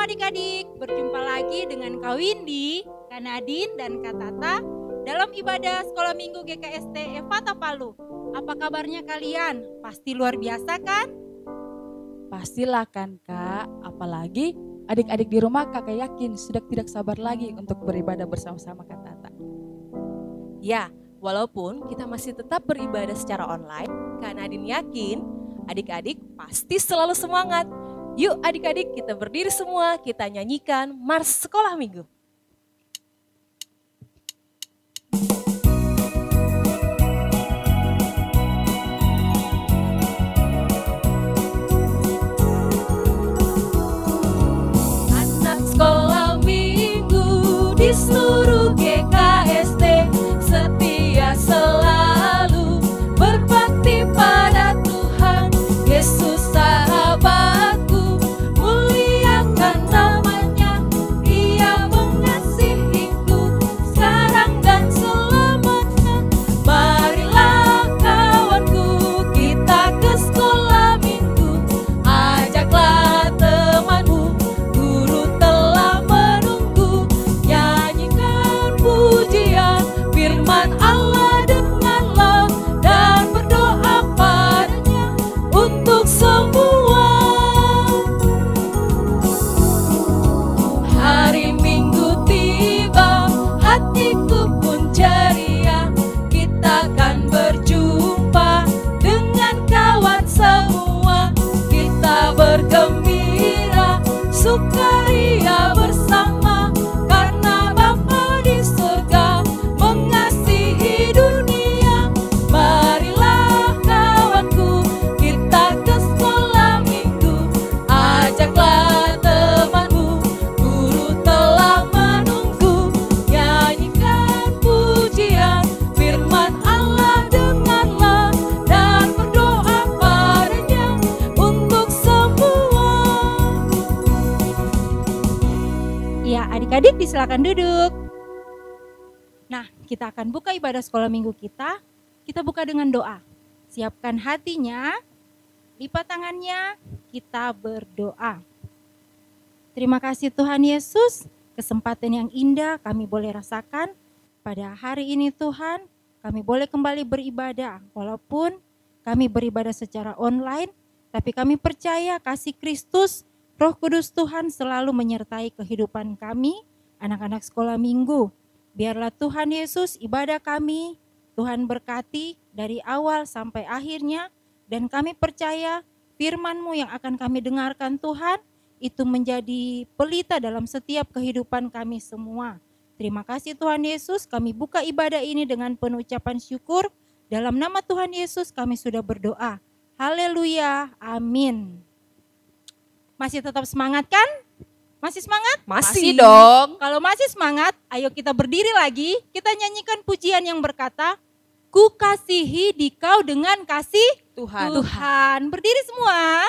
adik-adik, berjumpa lagi dengan Kak Windy, Kak Nadine, dan Kak Tata dalam ibadah Sekolah Minggu GKST Efata Palu. Apa kabarnya kalian? Pasti luar biasa kan? Pastilah kan Kak, apalagi adik-adik di rumah Kakak yakin sudah tidak sabar lagi untuk beribadah bersama-sama Kak Tata. Ya, walaupun kita masih tetap beribadah secara online, Kak Nadine yakin adik-adik pasti selalu semangat. Yuk adik-adik kita berdiri semua, kita nyanyikan Mars Sekolah Minggu. Anak sekolah minggu di seluruh GKST setia selalu berbakti pada Tuhan Yesus sahabatku, muliakan namanya, Dia mengasihiku sekarang dan selamanya. Marilah kawanku kita ke sekolah minggu, ajaklah temanmu, guru telah menunggu. Nyanyikan pujian firman Allah denganlah dan berdoa padanya untuk semua. Hari Minggu tiba, hatiku pun ceria. Kita akan berjumpa dengan kawan semua. Kita bergembira, sukaria bersama, karena Bapa di surga mengasihi dunia. Marilah kawanku kita ke sekolah minggu, ajaklah temanmu, guru telah menunggu. Nyanyikan pujian firman Allah denganlah dan berdoa padanya untuk semua. Ya, adik-adik silakan duduk. Nah, kita akan buka ibadah sekolah minggu kita. Kita buka dengan doa. Siapkan hatinya, lipat tangannya, kita berdoa. Terima kasih Tuhan Yesus, kesempatan yang indah kami boleh rasakan pada hari ini Tuhan. Kami boleh kembali beribadah, walaupun kami beribadah secara online, tapi kami percaya kasih Kristus, Roh Kudus Tuhan selalu menyertai kehidupan kami, anak-anak sekolah minggu. Biarlah Tuhan Yesus ibadah kami, Tuhan berkati dari awal sampai akhirnya, dan kami percaya firman-Mu yang akan kami dengarkan Tuhan, itu menjadi pelita dalam setiap kehidupan kami semua. Terima kasih Tuhan Yesus, kami buka ibadah ini dengan penuh ucapan syukur. Dalam nama Tuhan Yesus kami sudah berdoa. Haleluya, amin. Masih tetap semangat kan? Masih semangat? Masih dong. Kalau masih semangat, ayo kita berdiri lagi. Kita nyanyikan pujian yang berkata, Ku kasihi dikau dengan kasih Tuhan. Tuhan. Berdiri semua.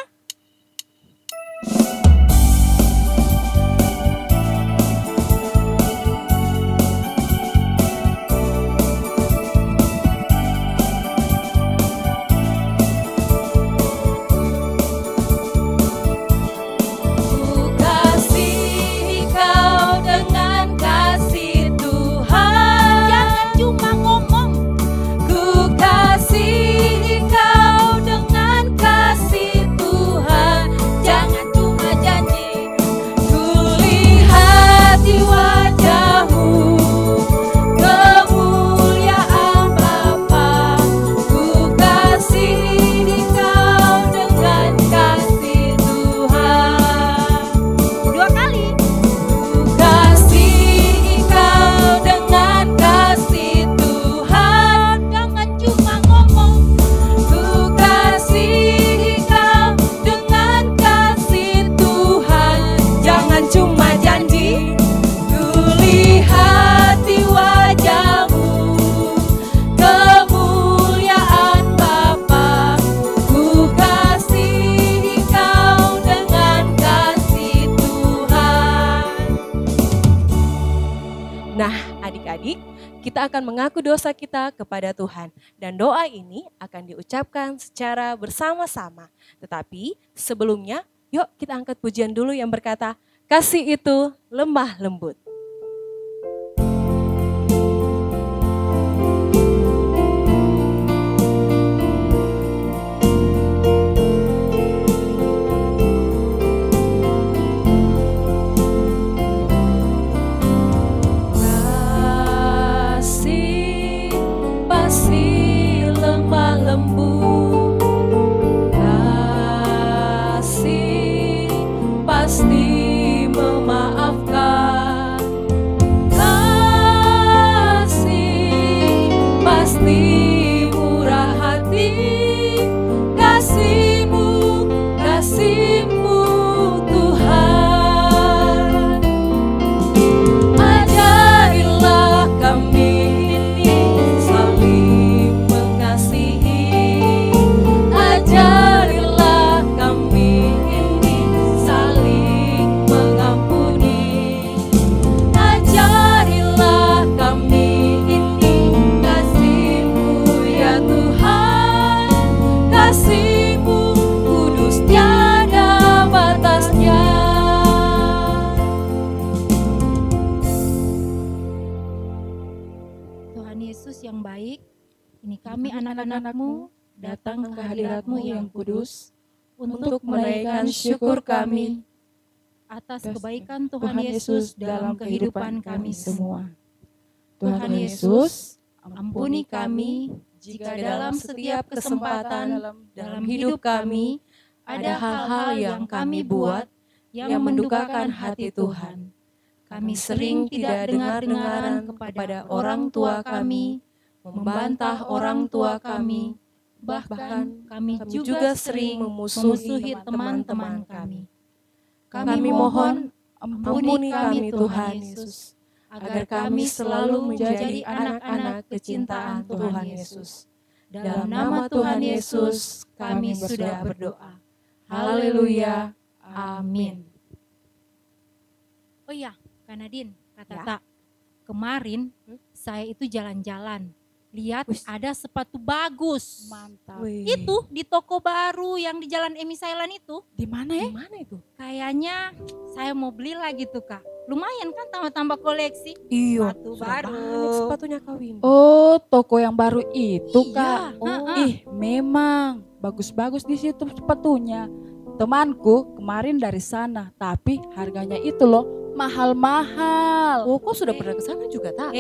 Ku kasihi kau dengan kasih Tuhan. Jangan cuma ngomong. Ku kasihi kau dengan kasih Tuhan. Jangan cuma janji. Ku lihat di wajahmu kemuliaan Bapa. Ku kasihi kau dengan kasih Tuhan. Dua kali. Ku kasihi kau dengan kasih Tuhan. Jangan cuma ngomong. Ku kasihi kau dengan kasih Tuhan. Jangan cuma janji. Ku lihat di wajahmu kemuliaan Bapa. Ku kasihi kau dengan kasih Tuhan. Nah, adik-adik, kita akan mengaku dosa kita kepada Tuhan. Dan doa ini akan diucapkan secara bersama-sama. Tetapi sebelumnya, yuk kita angkat pujian dulu yang berkata, kasih itu lemah lembut. Kasih pasti lemah lembut, kasih pasti memaafkan, kasih pasti murah hati, kasih-Mu Tuhan. Ajarilah kami ini saling mengasihi, ajarilah kami ini saling mengampuni, ajarilah kami ini kasih-Mu ya Tuhan, kasih-Mu kudus tiada batasnya. Tuhan Yesus yang baik, ini kami anak-anak-Mu datang ke hadirat-Mu yang kudus untuk menaikkan syukur kami atas kebaikan Tuhan Yesus dalam kehidupan kami semua. Tuhan Yesus, ampuni kami jika dalam setiap kesempatan dalam hidup kami ada hal-hal yang kami buat yang mendukakan hati Tuhan. Kami sering tidak dengar-dengaran kepada orang tua kami, membantah orang tua kami, bahkan kami juga sering memusuhi teman-teman kami. Kami mohon ampuni kami Tuhan Yesus, agar kami selalu menjadi anak-anak kecintaan Tuhan Yesus. Dalam nama Tuhan Yesus kami sudah berdoa. Haleluya. Amin. Oh iya, Kak Nadine, Kak Tata, kemarin saya itu jalan-jalan, lihat ada sepatu bagus. Mantap. Wih. Itu di toko baru yang di Jalan Emi Sailan itu. Di mana ya? Di mana itu? Kayaknya saya mau beli lagi tuh Kak. Lumayan kan tambah-tambah koleksi. Iya, Sepatu sudah baru. banyak sepatunya kawin. Oh, toko yang baru itu, Iya, Kak. Oh, heeh. ih, memang bagus-bagus di situ sepatunya. Temanku kemarin dari sana, tapi harganya itu loh mahal-mahal. Oh, kok sudah pernah ke sana juga, Tak?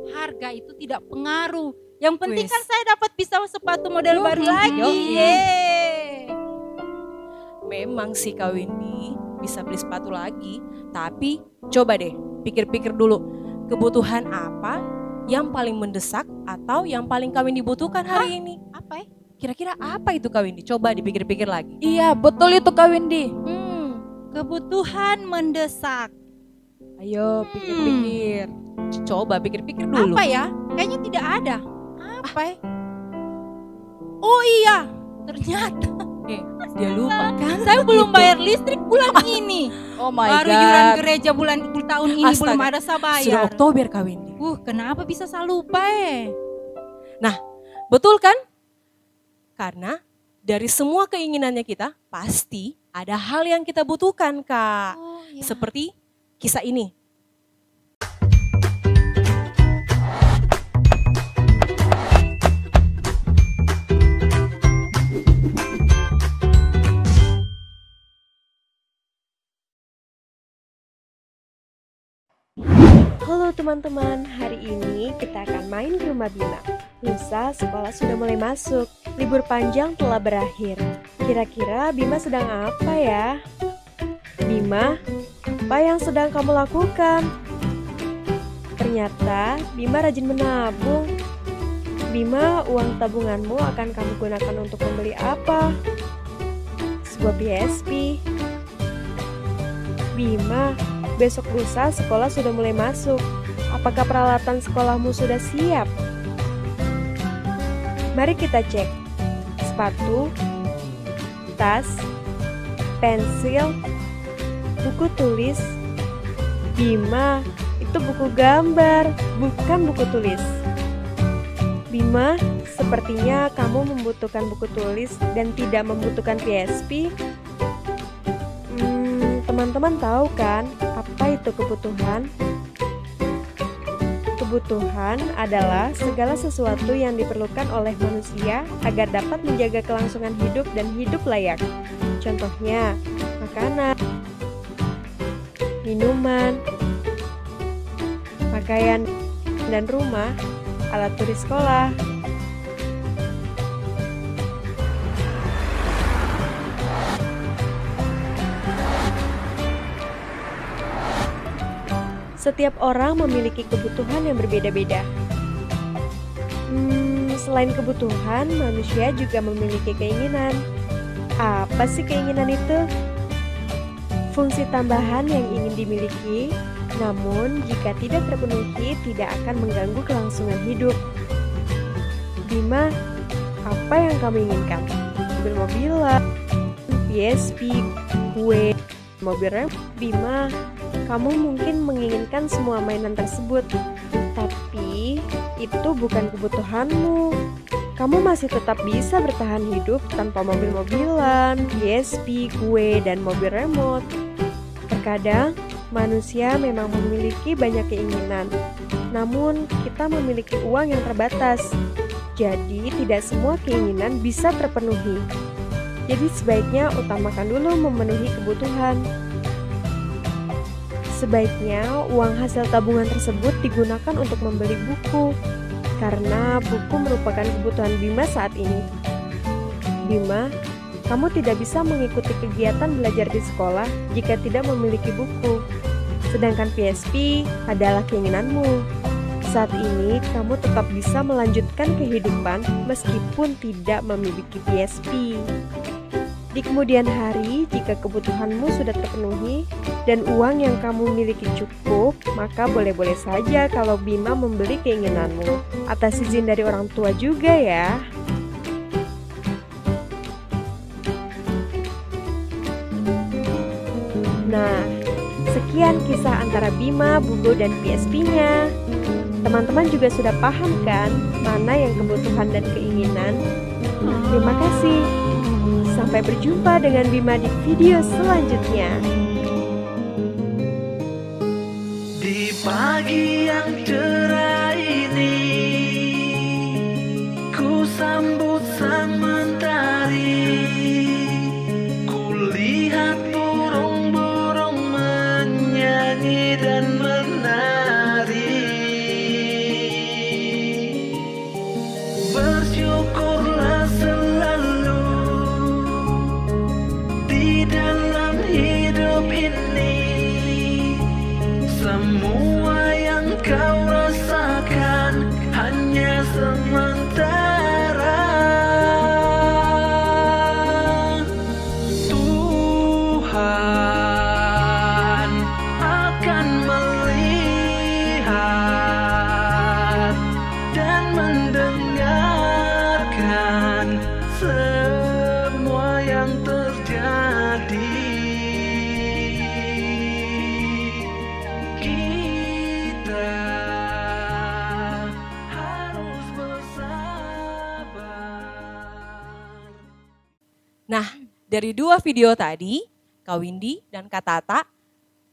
Harga itu tidak pengaruh. Yang penting Wes. kan saya dapat bisa sepatu model Yo, baru lagi. yoi. Yeay. Memang sih Kak Windy bisa beli sepatu lagi, tapi coba deh pikir-pikir dulu kebutuhan apa yang paling mendesak atau yang paling Kak Windy butuhkan hari ini. Apa ya? Kira-kira apa itu Kak Windy? Coba dipikir-pikir lagi. Iya, betul itu Kak Windy. Kebutuhan mendesak. Ayo pikir-pikir. Coba pikir-pikir dulu. Apa ya? Kayaknya tidak ada. Apa ya? Oh iya, ternyata Dia lupa kan? saya belum bayar listrik bulan ini. Oh my Baru god. iuran gereja bulan tahun ini Astaga. belum ada saya bayar. Sudah Oktober Kak Windy. Kenapa bisa saya lupa Betul kan? Karena dari semua keinginannya kita pasti ada hal yang kita butuhkan Kak. Oh, iya. Seperti kisah ini. Halo teman-teman, hari ini kita akan main ke rumah Bima. Lusa sekolah sudah mulai masuk, libur panjang telah berakhir. Kira-kira Bima sedang apa ya? Bima, apa yang sedang kamu lakukan? Ternyata Bima rajin menabung. Bima, uang tabunganmu akan kamu gunakan untuk membeli apa? Sebuah PSP. Bima, besok lusa sekolah sudah mulai masuk. Apakah peralatan sekolahmu sudah siap? Mari kita cek. Sepatu, tas, pensil, buku tulis. Bima, itu buku gambar, bukan buku tulis. Bima, sepertinya kamu membutuhkan buku tulis dan tidak membutuhkan PSP. Teman-teman tahu kan apa itu kebutuhan? Kebutuhan adalah segala sesuatu yang diperlukan oleh manusia agar dapat menjaga kelangsungan hidup dan hidup layak. Contohnya, makanan, minuman, pakaian, dan rumah, alat tulis sekolah. Setiap orang memiliki kebutuhan yang berbeda-beda. Selain kebutuhan, manusia juga memiliki keinginan. Apa sih keinginan itu? Fungsi tambahan yang ingin dimiliki, namun jika tidak terpenuhi tidak akan mengganggu kelangsungan hidup. Bima, apa yang kamu inginkan? Mobil-mobilan, PSP, kue, mobil rem. Bima, kamu mungkin menginginkan semua mainan tersebut, tapi itu bukan kebutuhanmu. Kamu masih tetap bisa bertahan hidup tanpa mobil-mobilan, PSP, kue, dan mobil remote. Terkadang, manusia memang memiliki banyak keinginan, namun kita memiliki uang yang terbatas. Jadi, tidak semua keinginan bisa terpenuhi. Jadi, sebaiknya utamakan dulu memenuhi kebutuhan. Sebaiknya uang hasil tabungan tersebut digunakan untuk membeli buku, karena buku merupakan kebutuhan Bima saat ini. Bima, kamu tidak bisa mengikuti kegiatan belajar di sekolah jika tidak memiliki buku. Sedangkan PSP adalah keinginanmu. Saat ini kamu tetap bisa melanjutkan kehidupan meskipun tidak memiliki PSP. Di kemudian hari, jika kebutuhanmu sudah terpenuhi dan uang yang kamu miliki cukup, maka boleh-boleh saja kalau Bima membeli keinginanmu. Atas izin dari orang tua juga ya. Nah, sekian kisah antara Bima, Bugo, dan PSP-nya. Teman-teman juga sudah paham kan mana yang kebutuhan dan keinginan? Terima kasih. Sampai berjumpa dengan Bima di video selanjutnya. Di pagi yang cerah ini, ku sambut sang mentari. Ku lihat burung-burung menyanyi dan menari. Bersyukurlah selalu di dalam hidup ini. Semua yang kau rasakan hanya sementara. Tuhan akan melihat dan mendengarkan semua yang terjadi. Kita harus bersabar. Nah, dari dua video tadi, Kak Windy dan Kak Tata,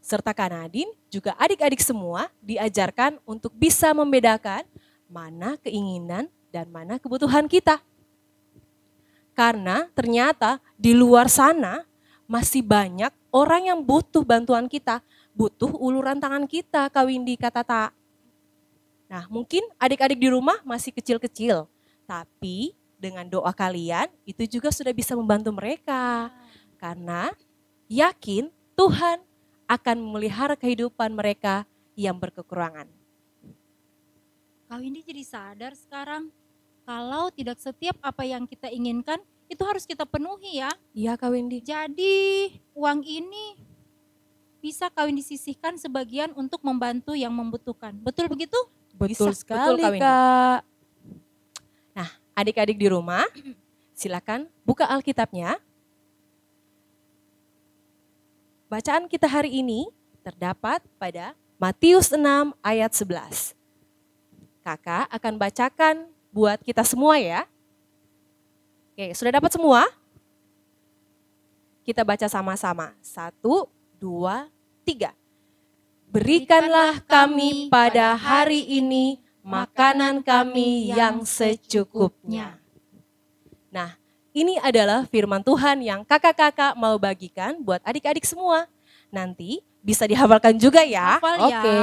serta Kak Nadine, juga adik-adik semua diajarkan untuk bisa membedakan mana keinginan dan mana kebutuhan kita. Karena ternyata di luar sana masih banyak orang yang butuh bantuan kita, butuh uluran tangan kita, Kak Windy, Kak Tata. Nah, mungkin adik-adik di rumah masih kecil-kecil, tapi dengan doa kalian itu juga sudah bisa membantu mereka. Karena yakin Tuhan akan memelihara kehidupan mereka yang berkekurangan. Kak Windy jadi sadar sekarang kalau tidak setiap apa yang kita inginkan itu harus kita penuhi ya. Iya Kak Windy. Jadi uang ini bisa Kak Windy sisihkan sebagian untuk membantu yang membutuhkan. Betul begitu? Betul Bisa, sekali, betul, Kak Windy. Kak. Nah, adik-adik di rumah, silakan buka Alkitabnya. Bacaan kita hari ini terdapat pada Matius 6 ayat 11. Kakak akan bacakan buat kita semua ya. Oke, sudah dapat semua? Kita baca sama-sama. 1, 2, 2, 3. Berikanlah kami pada hari ini makanan kami yang secukupnya. Nah, ini adalah firman Tuhan yang kakak-kakak mau bagikan buat adik-adik semua. Nanti bisa dihafalkan juga ya. Hafal ya. Oke.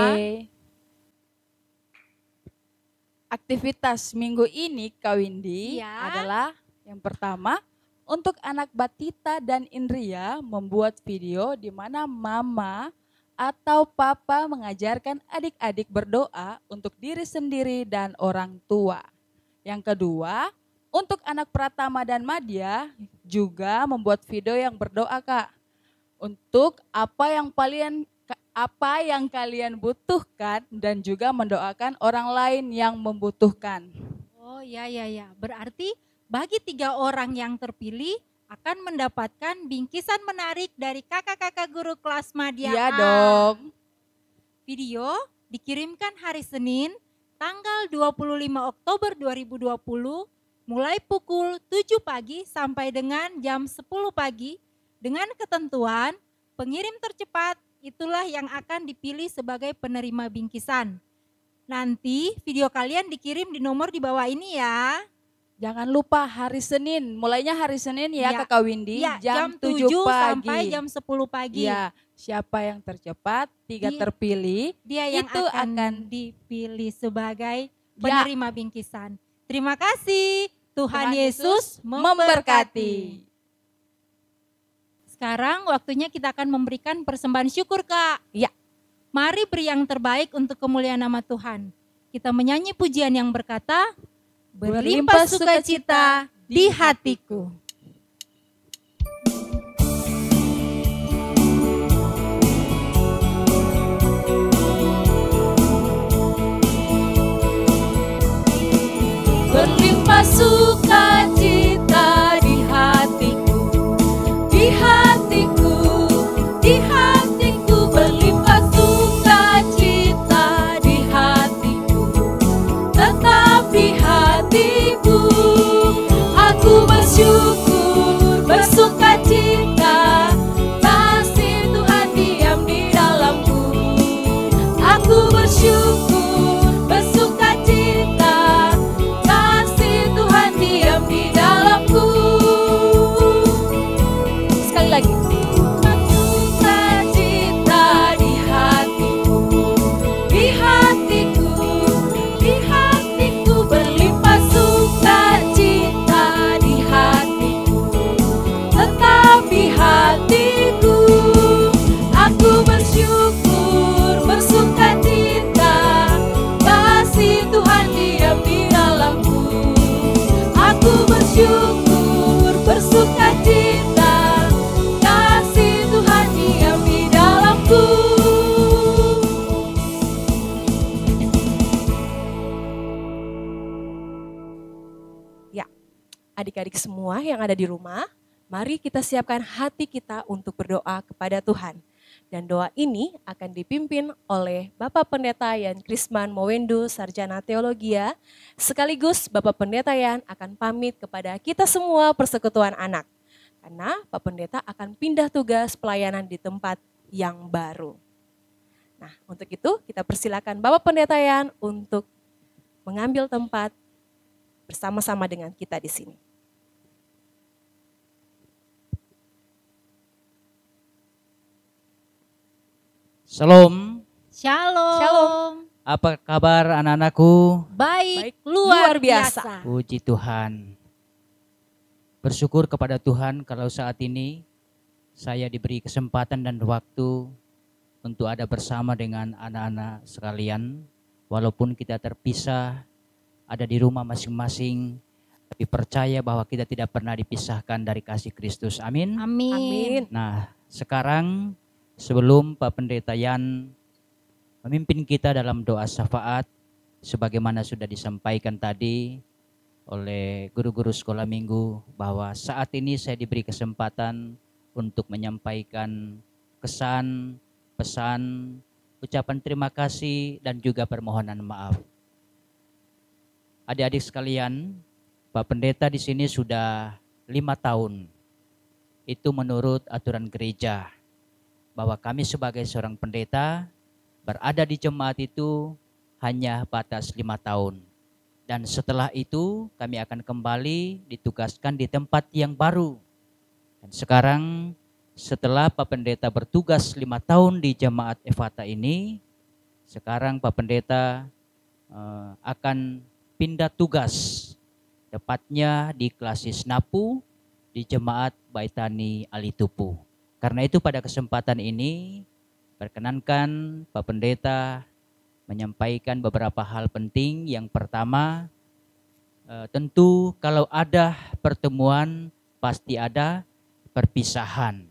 Aktivitas minggu ini Kak Windy Iya. adalah yang pertama untuk anak Batita dan Indria membuat video di mana mama atau papa mengajarkan adik-adik berdoa untuk diri sendiri dan orang tua. Yang kedua, untuk anak Pratama dan Madya juga membuat video yang berdoa Kak. Untuk apa yang kalian butuhkan dan juga mendoakan orang lain yang membutuhkan. Oh ya. Berarti bagi 3 orang yang terpilih akan mendapatkan bingkisan menarik dari kakak-kakak guru kelas Madya Iya A. dong. Video dikirimkan hari Senin tanggal 25 Oktober 2020 mulai pukul 7 pagi sampai dengan jam 10 pagi dengan ketentuan pengirim tercepat itulah yang akan dipilih sebagai penerima bingkisan. Nanti video kalian dikirim di nomor di bawah ini ya. Jangan lupa hari Senin, mulainya hari Senin ya, Ya. Kakak Windy, Ya, jam 7 7 pagi. sampai jam 10 pagi. Ya, siapa yang tercepat, 3 Di- terpilih, Dia yang itu akan dipilih sebagai penerima bingkisan. Terima kasih. Tuhan Yesus memberkati. Sekarang waktunya kita akan memberikan persembahan syukur, Kak. Ya. Mari beri yang terbaik untuk kemuliaan nama Tuhan. Kita menyanyi pujian yang berkata, berlimpah sukacita di hatiku. Berlimpah sukacita di hatiku, di hatiku, di hatiku. Berlimpah sukacita di hatiku, tetap di hatiku. Aku bersyukur, bersukacita, kasih Tuhan diam di dalamku. Aku bersyukur, bersukacita, kasih Tuhan diam di dalamku. Sekali lagi. Sukacita di hatiku, di hatiku, di hatiku. Berlimpah sukacita di hatiku, tetap di hatiku. Aku bersyukur, bersukacita, kasih Tuhan diam di dalamku. Aku bersyukur, bersukacita, kasih Tuhan diam di dalamku. Ya, adik-adik semua yang ada di rumah, mari kita siapkan hati kita untuk berdoa kepada Tuhan. Dan doa ini akan dipimpin oleh Bapak Pendeta Yan Krisman Mowendo, Sarjana Teologia, sekaligus Bapak Pendeta Yan akan pamit kepada kita semua persekutuan anak. Karena Pak Pendeta akan pindah tugas pelayanan di tempat yang baru. Nah, untuk itu kita persilakan Bapak Pendeta Yan untuk mengambil tempat bersama-sama dengan kita di sini. Shalom, Shalom. apa kabar anak-anakku? Baik, Baik, luar luar biasa. biasa. Puji Tuhan. Bersyukur kepada Tuhan kalau saat ini saya diberi kesempatan dan waktu untuk ada bersama dengan anak-anak sekalian. Walaupun kita terpisah, ada di rumah masing-masing, tapi percaya bahwa kita tidak pernah dipisahkan dari kasih Kristus. Amin. Amin. Amin. Nah, sekarang sebelum Pak Pendeta Yan memimpin kita dalam doa syafaat, sebagaimana sudah disampaikan tadi oleh guru-guru sekolah minggu, bahwa saat ini saya diberi kesempatan untuk menyampaikan kesan, pesan, ucapan terima kasih, dan juga permohonan maaf. Adik-adik sekalian, Pak Pendeta di sini sudah 5 tahun. Itu menurut aturan gereja. bahwa kami sebagai seorang pendeta berada di jemaat itu hanya batas 5 tahun. Dan setelah itu kami akan kembali ditugaskan di tempat yang baru. Dan sekarang setelah Pak Pendeta bertugas 5 tahun di Jemaat Efata ini, sekarang Pak Pendeta akan pindah tugas, tepatnya di Klasis Napu di Jemaat Baitani Alitupu. Karena itu pada kesempatan ini perkenankan Pak Pendeta menyampaikan beberapa hal penting. Yang pertama, tentu kalau ada pertemuan pasti ada perpisahan.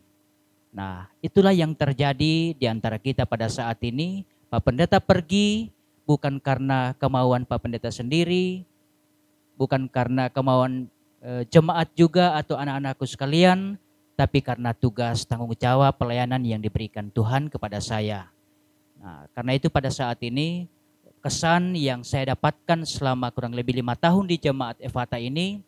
Nah, itulah yang terjadi di antara kita pada saat ini. Pak Pendeta pergi bukan karena kemauan Pak Pendeta sendiri, bukan karena kemauan jemaat juga atau anak-anakku sekalian, tapi karena tugas tanggung jawab pelayanan yang diberikan Tuhan kepada saya. Nah, karena itu pada saat ini kesan yang saya dapatkan selama kurang lebih 5 tahun di Jemaat Efata ini,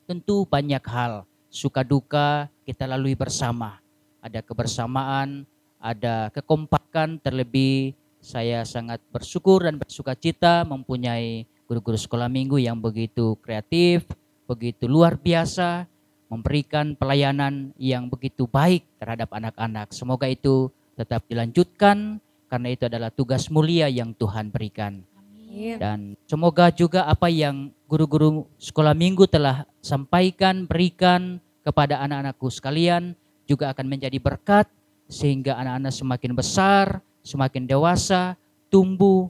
tentu banyak hal, suka duka kita lalui bersama. Ada kebersamaan, ada kekompakan, terlebih saya sangat bersyukur dan bersukacita mempunyai guru-guru sekolah minggu yang begitu kreatif, begitu luar biasa, memberikan pelayanan yang begitu baik terhadap anak-anak. Semoga itu tetap dilanjutkan karena itu adalah tugas mulia yang Tuhan berikan. Dan semoga juga apa yang guru-guru sekolah minggu telah sampaikan, berikan kepada anak-anakku sekalian juga akan menjadi berkat sehingga anak-anak semakin besar, semakin dewasa, tumbuh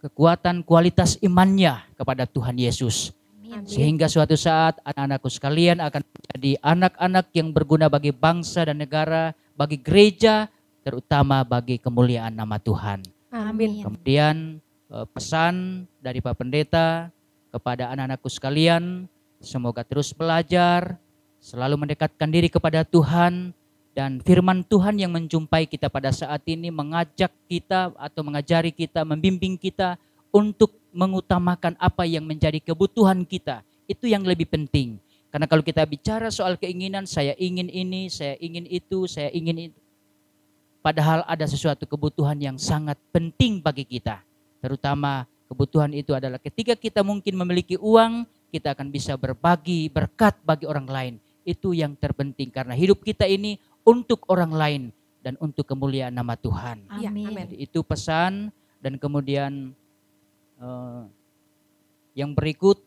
kekuatan kualitas imannya kepada Tuhan Yesus. Sehingga suatu saat anak-anakku sekalian akan menjadi anak-anak yang berguna bagi bangsa dan negara, bagi gereja, terutama bagi kemuliaan nama Tuhan. Amin. Kemudian pesan dari Pak Pendeta kepada anak-anakku sekalian, semoga terus belajar, selalu mendekatkan diri kepada Tuhan, dan firman Tuhan yang menjumpai kita pada saat ini mengajak kita atau mengajari kita, membimbing kita untuk mengutamakan apa yang menjadi kebutuhan kita. Itu yang lebih penting. Karena kalau kita bicara soal keinginan, saya ingin ini, saya ingin itu, saya ingin itu. Padahal ada sesuatu kebutuhan yang sangat penting bagi kita. Terutama kebutuhan itu adalah ketika kita mungkin memiliki uang, kita akan bisa berbagi berkat bagi orang lain. Itu yang terpenting karena hidup kita ini untuk orang lain dan untuk kemuliaan nama Tuhan. Amin. Jadi itu pesan. Dan kemudian yang berikut,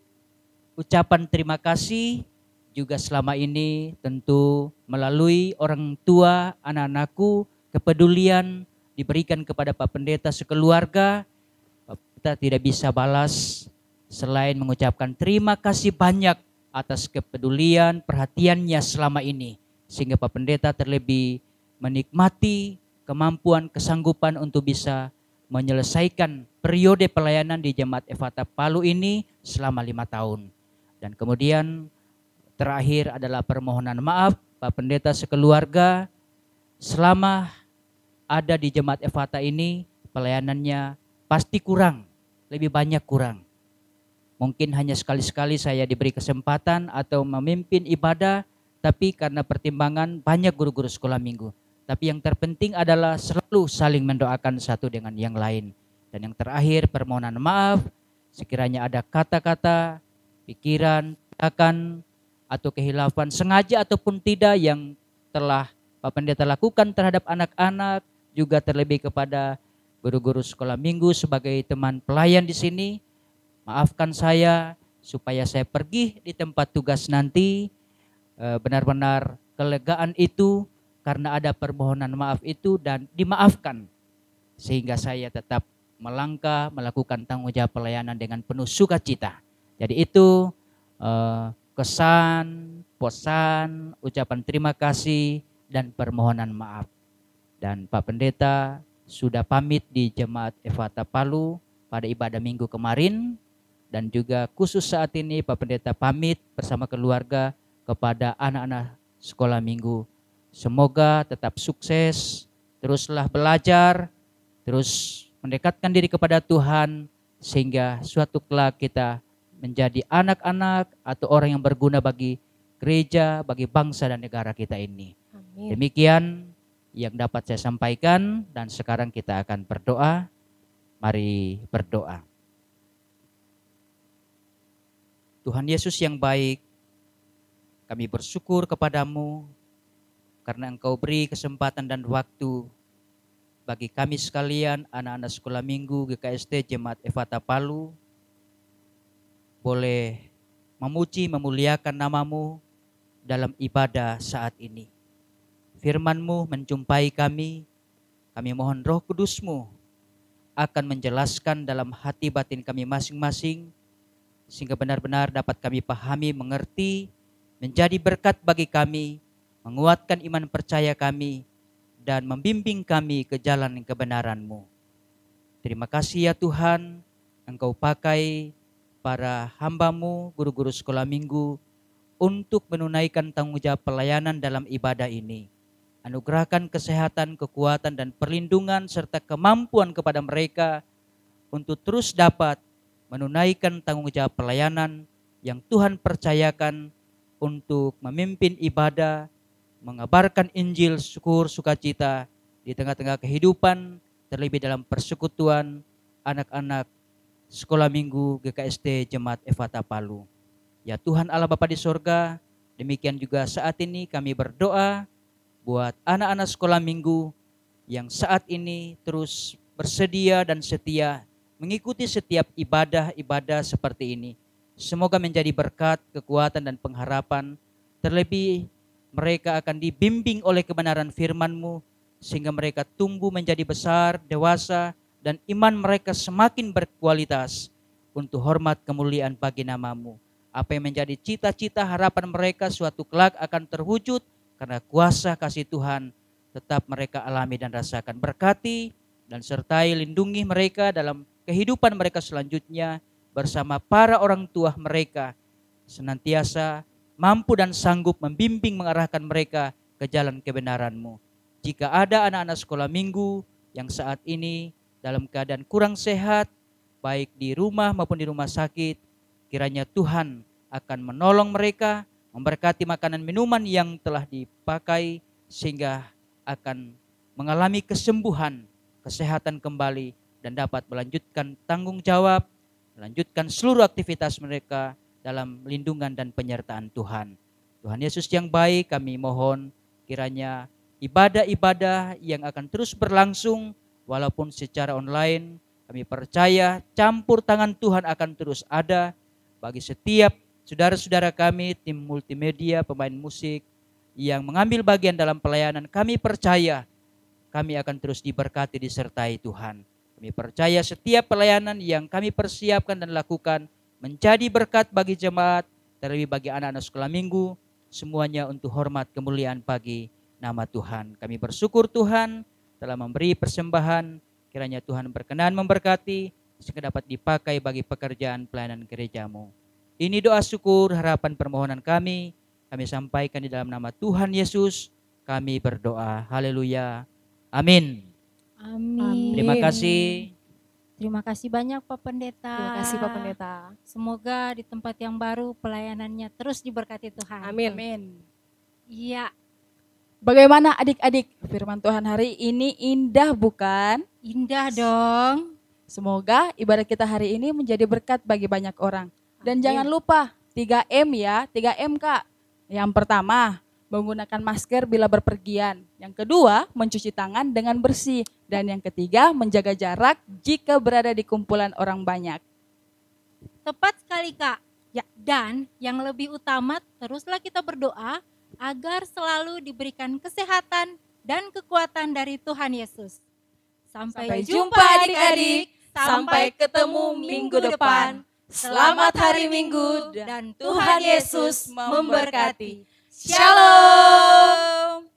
ucapan terima kasih juga selama ini tentu melalui orang tua anak-anakku, kepedulian diberikan kepada Pak Pendeta sekeluarga. Kita tidak bisa balas selain mengucapkan terima kasih banyak atas kepedulian, perhatiannya selama ini. Sehingga Pak Pendeta terlebih menikmati kemampuan, kesanggupan untuk bisa menyelesaikan periode pelayanan di Jemaat Efata Palu ini selama 5 tahun. Dan kemudian terakhir adalah permohonan maaf Pak Pendeta sekeluarga selama ada di Jemaat Efata ini pelayanannya pasti kurang, lebih banyak kurang. Mungkin hanya sekali-sekali saya diberi kesempatan atau memimpin ibadah, tapi karena pertimbangan banyak guru-guru sekolah minggu. Tapi yang terpenting adalah selalu saling mendoakan satu dengan yang lain. Dan yang terakhir permohonan maaf, sekiranya ada kata-kata, pikiran, tindakan, atau kehilafan sengaja ataupun tidak yang telah Pak Pendeta lakukan terhadap anak-anak, juga terlebih kepada guru-guru sekolah minggu sebagai teman pelayan di sini. Maafkan saya supaya saya pergi di tempat tugas nanti benar-benar kelegaan itu karena ada permohonan maaf itu dan dimaafkan. Sehingga saya tetap melangkah melakukan tanggung jawab pelayanan dengan penuh sukacita. Jadi itu kesan, pesan, ucapan terima kasih dan permohonan maaf. Dan Pak Pendeta sudah pamit di Jemaat Efata Palu pada ibadah minggu kemarin. Dan juga khusus saat ini Pak Pendeta pamit bersama keluarga kepada anak-anak sekolah minggu. Semoga tetap sukses, teruslah belajar, terus mendekatkan diri kepada Tuhan, sehingga suatu kelak kita menjadi anak-anak atau orang yang berguna bagi gereja, bagi bangsa dan negara kita ini. Amin. Demikian yang dapat saya sampaikan, dan sekarang kita akan berdoa. Mari berdoa. Tuhan Yesus yang baik, kami bersyukur kepadamu karena Engkau beri kesempatan dan waktu bagi kami sekalian, anak-anak sekolah minggu GKST Jemaat Efata Palu, boleh memuji, memuliakan namamu dalam ibadah saat ini. Firman-Mu menjumpai kami mohon Roh Kudus-Mu akan menjelaskan dalam hati batin kami masing-masing, sehingga benar-benar dapat kami pahami, mengerti, menjadi berkat bagi kami, menguatkan iman percaya kami, dan membimbing kami ke jalan kebenaran-Mu. Terima kasih ya Tuhan, Engkau pakai para hamba-Mu, guru-guru sekolah minggu, untuk menunaikan tanggung jawab pelayanan dalam ibadah ini. Anugerahkan kesehatan, kekuatan, dan perlindungan serta kemampuan kepada mereka untuk terus dapat menunaikan tanggung jawab pelayanan yang Tuhan percayakan untuk memimpin ibadah, mengabarkan Injil, syukur, sukacita di tengah-tengah kehidupan, terlebih dalam persekutuan anak-anak sekolah minggu GKST Jemaat Efata Palu. Ya Tuhan Allah Bapa di sorga, demikian juga saat ini kami berdoa buat anak-anak sekolah minggu yang saat ini terus bersedia dan setia mengikuti setiap ibadah-ibadah seperti ini. Semoga menjadi berkat, kekuatan, dan pengharapan. Terlebih mereka akan dibimbing oleh kebenaran firman-Mu sehingga mereka tumbuh menjadi besar, dewasa, dan iman mereka semakin berkualitas untuk hormat kemuliaan bagi nama-Mu. Apa yang menjadi cita-cita harapan mereka suatu kelak akan terwujud karena kuasa kasih Tuhan tetap mereka alami dan rasakan. Berkati dan sertai lindungi mereka dalam kehidupan mereka selanjutnya bersama para orang tua mereka, senantiasa mampu dan sanggup membimbing mengarahkan mereka ke jalan kebenaran-Mu. Jika ada anak-anak sekolah minggu yang saat ini dalam keadaan kurang sehat, baik di rumah maupun di rumah sakit, kiranya Tuhan akan menolong mereka, memberkati makanan minuman yang telah dipakai sehingga akan mengalami kesembuhan, kesehatan kembali, dan dapat melanjutkan tanggung jawab, melanjutkan seluruh aktivitas mereka dalam lindungan dan penyertaan Tuhan. Tuhan Yesus yang baik, kami mohon kiranya ibadah-ibadah yang akan terus berlangsung walaupun secara online, kami percaya campur tangan Tuhan akan terus ada bagi setiap saudara-saudara kami, tim multimedia, pemain musik yang mengambil bagian dalam pelayanan. Kami percaya kami akan terus diberkati, disertai Tuhan. Kami percaya setiap pelayanan yang kami persiapkan dan lakukan menjadi berkat bagi jemaat, terlebih bagi anak-anak sekolah minggu, semuanya untuk hormat kemuliaan bagi nama Tuhan. Kami bersyukur Tuhan telah memberi persembahan, kiranya Tuhan berkenan memberkati sehingga dapat dipakai bagi pekerjaan pelayanan gereja-Mu. Ini doa syukur, harapan, permohonan kami sampaikan di dalam nama Tuhan Yesus. Kami berdoa. Haleluya. Amin. Amin. Terima kasih. Terima kasih banyak Pak Pendeta. Terima kasih Pak Pendeta. Semoga di tempat yang baru pelayanannya terus diberkati Tuhan. Amin. Amin. Iya, Bagaimana adik-adik? Firman Tuhan hari ini indah bukan? indah dong. Semoga ibadah kita hari ini menjadi berkat bagi banyak orang. Dan Amin. jangan lupa 3M ya, 3M Kak. Yang pertama, menggunakan masker bila berpergian. Yang kedua, mencuci tangan dengan bersih. Dan yang ketiga, menjaga jarak jika berada di kumpulan orang banyak. Tepat sekali Kak. Ya, dan yang lebih utama teruslah kita berdoa agar selalu diberikan kesehatan dan kekuatan dari Tuhan Yesus. Sampai jumpa adik-adik. Sampai ketemu minggu depan. Selamat hari Minggu dan Tuhan Yesus memberkati. Shalom.